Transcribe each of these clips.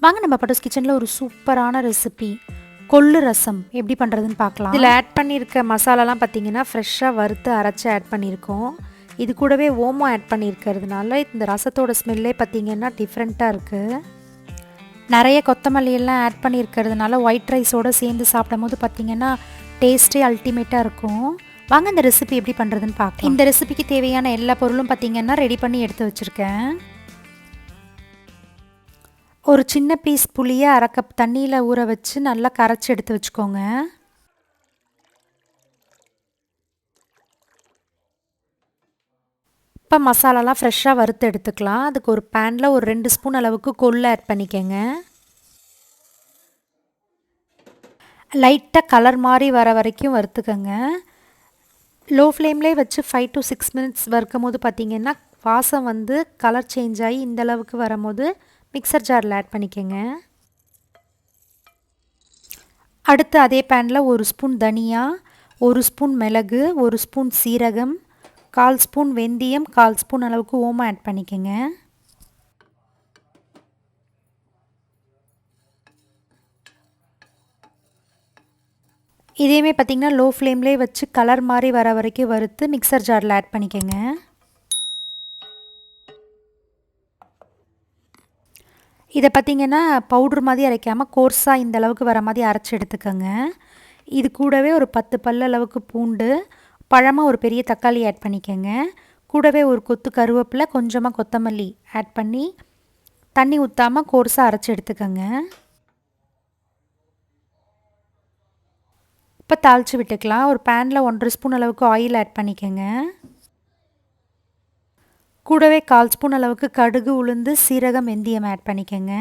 வாங்க நம்ம பட்டோஸ் கிச்சனில் ஒரு சூப்பரான ரெசிபி கொள்ளு ரசம் எப்படி பண்ணுறதுன்னு பார்க்கலாம். இதில் ஆட் பண்ணியிருக்க மசாலாலாம் பார்த்தீங்கன்னா ஃப்ரெஷ்ஷாக வறுத்து அரைச்சி ஆட் பண்ணியிருக்கோம். இது கூடவே ஓமம் ஆட் பண்ணியிருக்கிறதுனால இந்த ரசத்தோட ஸ்மெல்லே பார்த்தீங்கன்னா டிஃப்ரெண்ட்டாக இருக்குது. நிறைய கொத்தமல்லி எல்லாம் ஆட் பண்ணியிருக்கிறதுனால ஒயிட் ரைஸோடு சேர்ந்து சாப்பிடும் போது பார்த்தீங்கன்னா டேஸ்ட்டே அல்டிமேட்டாக இருக்கும். வாங்க இந்த ரெசிபி எப்படி பண்ணுறதுன்னு பார்க்கலாம். இந்த ரெசிபிக்கு தேவையான எல்லா பொருளும் பார்த்தீங்கன்னா ரெடி பண்ணி எடுத்து வச்சுருக்கேன். ஒரு சின்ன பீஸ் புளியை அரை கப் தண்ணியில் ஊற வச்சு நல்லா கரைச்சி எடுத்து வச்சுக்கோங்க. இப்போ மசாலாலாம் ஃப்ரெஷ்ஷாக வறுத்து எடுத்துக்கலாம். அதுக்கு ஒரு பேனில் ஒரு 2 ஸ்பூன் அளவுக்கு கொள்ளு ஆட் பண்ணிக்கோங்க. லைட்டாக கலர் மாதிரி வர வரைக்கும் வறுத்துக்கோங்க. லோ ஃப்ளேம்லேயே வச்சு 5 to 6 மினிட்ஸ் வறுக்கும் போது பார்த்திங்கன்னா வாசம் வந்து கலர் சேஞ்ச் ஆகி இந்த அளவுக்கு வரும்போது மிக்சர் ஜாரில் ஆட் பண்ணிக்கோங்க. அடுத்து அதே பேனில் 1 ஸ்பூன் தனியா, 1 ஸ்பூன் மிளகு, 1 ஸ்பூன் சீரகம், 1/4 ஸ்பூன் வெந்தயம், 1/4 ஸ்பூன் அளவுக்கு ஓமம் ஆட் பண்ணிக்கோங்க. இதையுமே பார்த்திங்கன்னா லோ ஃப்ளேம்லேயே வச்சு கலர் மாதிரி வர வரைக்கும் வறுத்து மிக்சர் ஜாரில் ஆட் பண்ணிக்கோங்க. இதை பார்த்திங்கன்னா பவுட்ரு மாதிரி அரைக்காமல் கோர்ஸாக இந்த அளவுக்கு வர மாதிரி அரைச்சி எடுத்துக்கோங்க. இது கூடவே ஒரு 10 பல் அளவுக்கு பூண்டு, பழமாக ஒரு பெரிய தக்காளி ஆட் பண்ணிக்கோங்க. கூடவே ஒரு கொத்து கருவேப்பிலை, கொஞ்சமாக கொத்தமல்லி ஆட் பண்ணி தண்ணி ஊற்றாமல் கோர்ஸாக அரைச்சி எடுத்துக்கோங்க. இப்போ தாளித்து விட்டுக்கலாம். ஒரு பேனில் 1/2 ஸ்பூன் அளவுக்கு ஆயில் ஆட் பண்ணிக்கோங்க. கூடவே 1/4 ஸ்பூன் அளவுக்கு கடுகு, உளுந்து, சீரகம், வெந்தயம் ஆட் பண்ணிக்கோங்க.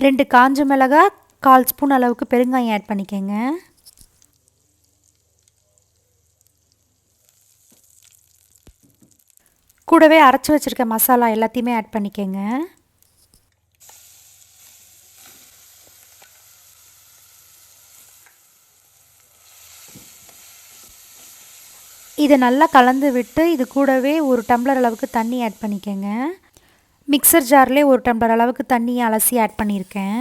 ரெண்டு காஞ்ச மிளகாய், 1/4 ஸ்பூன் அளவுக்கு பெருங்காயம் ஆட் பண்ணிக்கோங்க. கூடவே அரைச்சி வச்சுருக்க மசாலா எல்லாத்தையுமே ஆட் பண்ணிக்கோங்க. இதை நல்லா கலந்து விட்டு இது கூடவே 1 டம்ளர் அளவுக்கு தண்ணி ஆட் பண்ணிக்கோங்க. மிக்சர் ஜார்லேயே 1 டம்ளர் அளவுக்கு தண்ணியை அலசி ஆட் பண்ணியிருக்கேன்.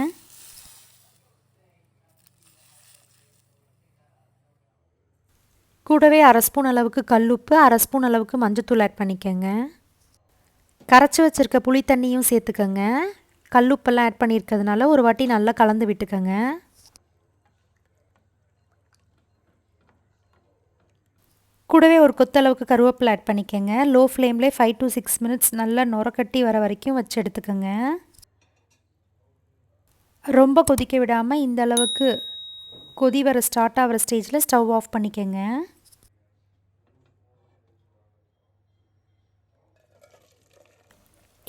கூடவே 1/2 ஸ்பூன் அளவுக்கு கல்லுப்பு, 1/2 ஸ்பூன் அளவுக்கு மஞ்சத்தூள் ஆட் பண்ணிக்கோங்க. கரைச்சி வச்சுருக்க புளி தண்ணியும் சேர்த்துக்கோங்க. கல்லுப்பெல்லாம் ஆட் பண்ணியிருக்கிறதுனால ஒரு வாட்டி நல்லா கலந்து விட்டுக்கோங்க. கூடவே ஒரு கொத்தளவுக்கு கருவேப்பிலை ஆட் பண்ணிக்கோங்க. லோ ஃப்ளேம்லேயே 5 to 6 மினிட்ஸ் நல்லா நுரக்கட்டி வர வரைக்கும் வச்சு எடுத்துக்கோங்க. ரொம்ப கொதிக்க விடாமல் இந்த அளவுக்கு கொதி வர ஸ்டார்ட் ஆகிற ஸ்டேஜில் ஸ்டவ் ஆஃப் பண்ணிக்கோங்க.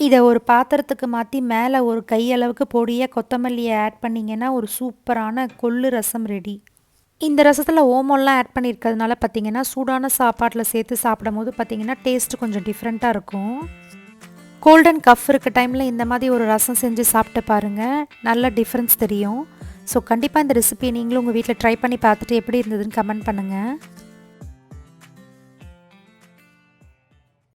இதை ஒரு பாத்திரத்துக்கு மாற்றி மேலே ஒரு கையளவுக்கு பொடியாக கொத்தமல்லியை ஆட் பண்ணிங்கன்னா ஒரு சூப்பரான கொள்ளு ரசம் ரெடி. இந்த ரசத்தில் ஓமம்லாம் ஆட் பண்ணியிருக்கிறதுனால பார்த்திங்கன்னா சூடான சாப்பாட்டில் சேர்த்து சாப்பிடும் போது பார்த்திங்கன்னா டேஸ்ட்டு கொஞ்சம் டிஃப்ரெண்ட்டாக இருக்கும். கோல்டன் கஃப் இருக்க டைமில் இந்த மாதிரி ஒரு ரசம் செஞ்சு சாப்பிட்டு பாருங்கள், நல்ல டிஃப்ரென்ஸ் தெரியும். ஸோ கண்டிப்பாக இந்த ரெசிபியை நீங்களும் உங்கள் வீட்டில் ட்ரை பண்ணி பார்த்துட்டு எப்படி இருந்ததுன்னு கமெண்ட் பண்ணுங்கள்.